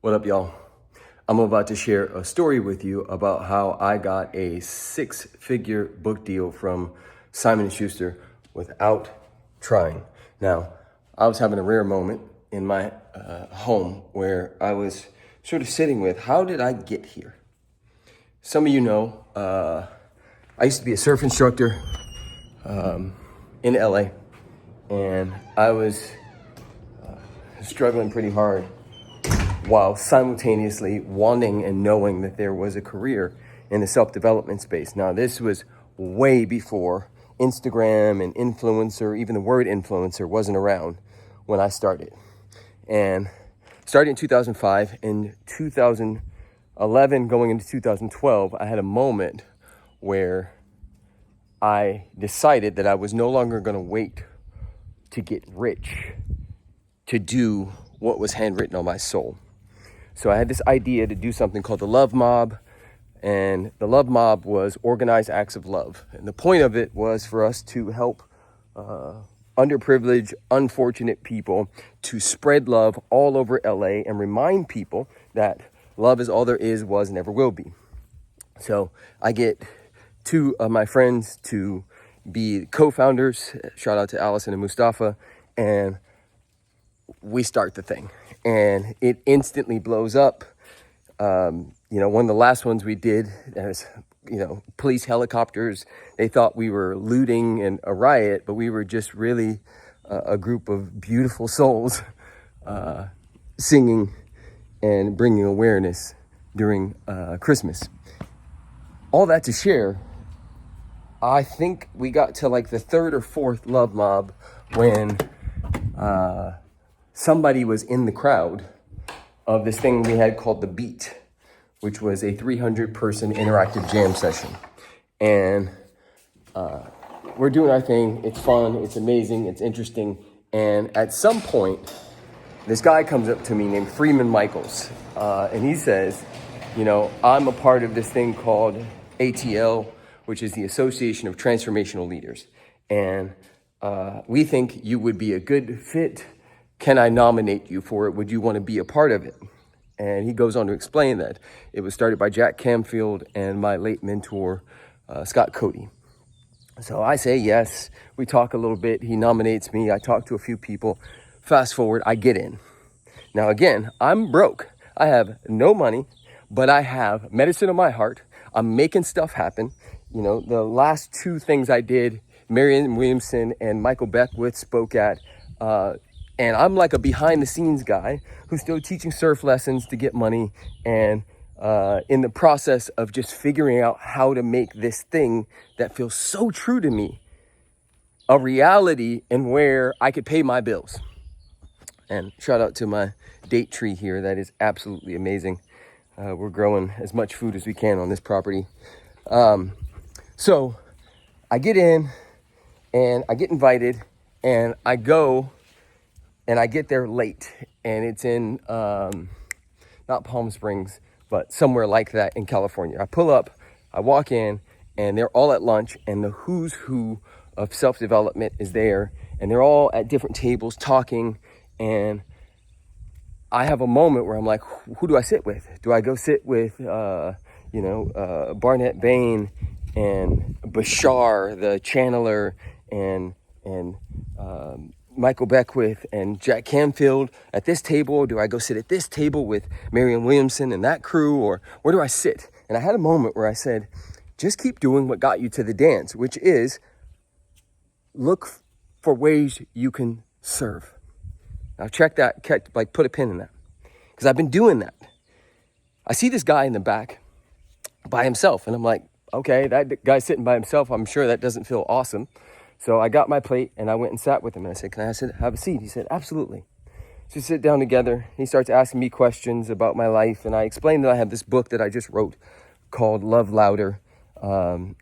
What up, y'all? I'm about to share a story with you about how I got a six-figure book deal from Simon and Schuster without trying. Now, I was having a rare moment in my home where I was sort of sitting with, how did I get here? Some of you know, I used to be a surf instructor in LA, and I was struggling pretty hard while simultaneously wanting and knowing that there was a career in the self-development space. Now, this was way before Instagram and influencer, even the word influencer wasn't around when I started. And starting in 2005, in 2011, going into 2012, I had a moment where I decided that I was no longer going to wait to get rich to do what was handwritten on my soul. So I had this idea to do something called the Love Mob, and the Love Mob was organized acts of love. And the point of it was for us to help underprivileged, unfortunate people to spread love all over LA and remind people that love is all there is, was, and ever will be. So I get two of my friends to be co-founders. Shout out to Allison and Mustafa. And we start the thing, and it instantly blows up. One of the last ones we did, there's, police helicopters. They thought we were looting and a riot, but we were just really a group of beautiful souls singing and bringing awareness during Christmas. All that to share, I think we got to like the third or fourth Love Mob when somebody was in the crowd of this thing we had called The Beat, which was a 300-person interactive jam session. And we're doing our thing. It's fun. It's amazing. It's interesting. And at some point, this guy comes up to me named Freeman Michaels. And he says, I'm a part of this thing called ATL, which is the Association of Transformational Leaders. And we think you would be a good fit. Can I nominate you for it? Would you want to be a part of it? And he goes on to explain that it was started by Jack Canfield and my late mentor, Scott Cody. So I say yes. We talk a little bit. He nominates me. I talk to a few people. Fast forward, I get in. Now, again, I'm broke. I have no money, but I have medicine in my heart. I'm making stuff happen. The last two things I did, Marianne Williamson and Michael Beckwith spoke at, and I'm like a behind the scenes guy who's still teaching surf lessons to get money, and in the process of just figuring out how to make this thing that feels so true to me a reality and where I could pay my bills. And shout out to my date tree here. That is absolutely amazing. We're growing as much food as we can on this property. So I get in and I get invited and I go. And I get there late, and it's in, not Palm Springs, but somewhere like that in California. I pull up, I walk in, and they're all at lunch, and the who's who of self-development is there, and they're all at different tables talking, and I have a moment where I'm like, who do I sit with? Do I go sit with, Barnett Bain and Bashar, the channeler, and Michael Beckwith and Jack Canfield at this table? Or do I go sit at this table with Marianne Williamson and that crew? Or where do I sit? And I had a moment where I said, just keep doing what got you to the dance, which is look for ways you can serve. Now check that, put a pin in that. Because I've been doing that. I see this guy in the back by himself. And I'm like, okay, that guy's sitting by himself. I'm sure that doesn't feel awesome. So I got my plate and I went and sat with him. And I said, can I have a seat? He said, absolutely. So we sit down together. He starts asking me questions about my life. And I explained that I have this book that I just wrote called Love Louder. That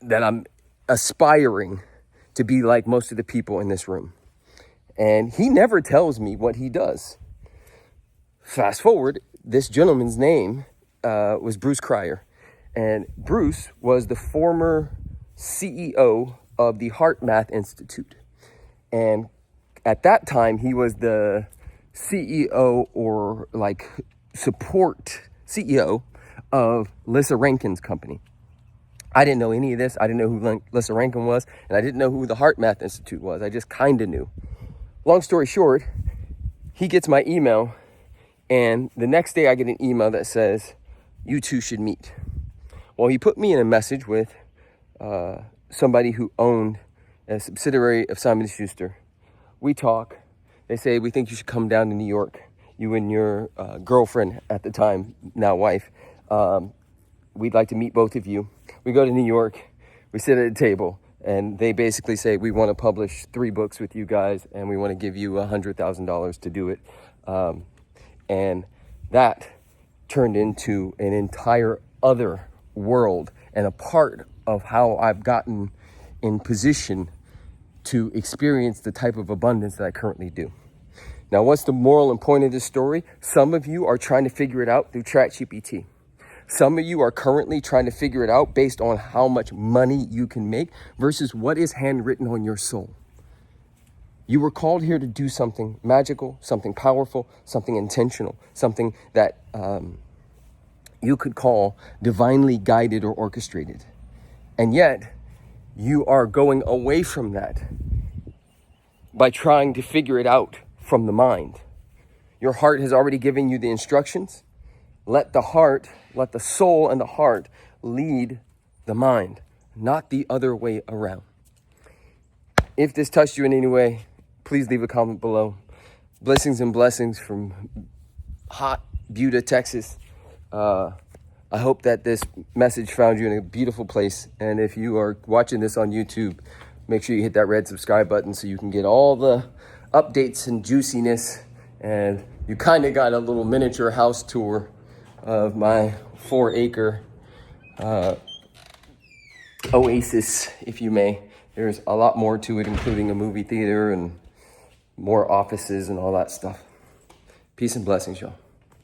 I'm aspiring to be like most of the people in this room. And he never tells me what he does. Fast forward, this gentleman's name was Bruce Cryer. And Bruce was the former CEO of the Heart Math Institute. And at that time, he was the CEO or like support CEO of Lissa Rankin's company. I didn't know any of this. I didn't know who Lissa Rankin was, and I didn't know who the Heart Math Institute was. I just kind of knew. Long story short, he gets my email, and the next day I get an email that says, you two should meet. Well, he put me in a message with somebody who owned a subsidiary of Simon and Schuster. We talk. They say, we think you should come down to New York. You and your girlfriend at the time, now wife. We'd like to meet both of you. We go to New York. We sit at a table. And they basically say, we want to publish 3 books with you guys. And we want to give you $100,000 to do it. And that turned into an entire other world and a part of how I've gotten in position to experience the type of abundance that I currently do. Now, what's the moral and point of this story? Some of you are trying to figure it out through ChatGPT. Some of you are currently trying to figure it out based on how much money you can make versus what is handwritten on your soul. You were called here to do something magical, something powerful, something intentional, something that you could call divinely guided or orchestrated. And yet, you are going away from that by trying to figure it out from the mind. Your heart has already given you the instructions. Let the soul and the heart lead the mind, not the other way around. If this touched you in any way, please leave a comment below. Blessings and blessings from hot Buda, Texas. I hope that this message found you in a beautiful place. And if you are watching this on YouTube, make sure you hit that red subscribe button so you can get all the updates and juiciness. And you kind of got a little miniature house tour of my 4-acre oasis, if you may. There's a lot more to it, including a movie theater and more offices and all that stuff. Peace and blessings, y'all.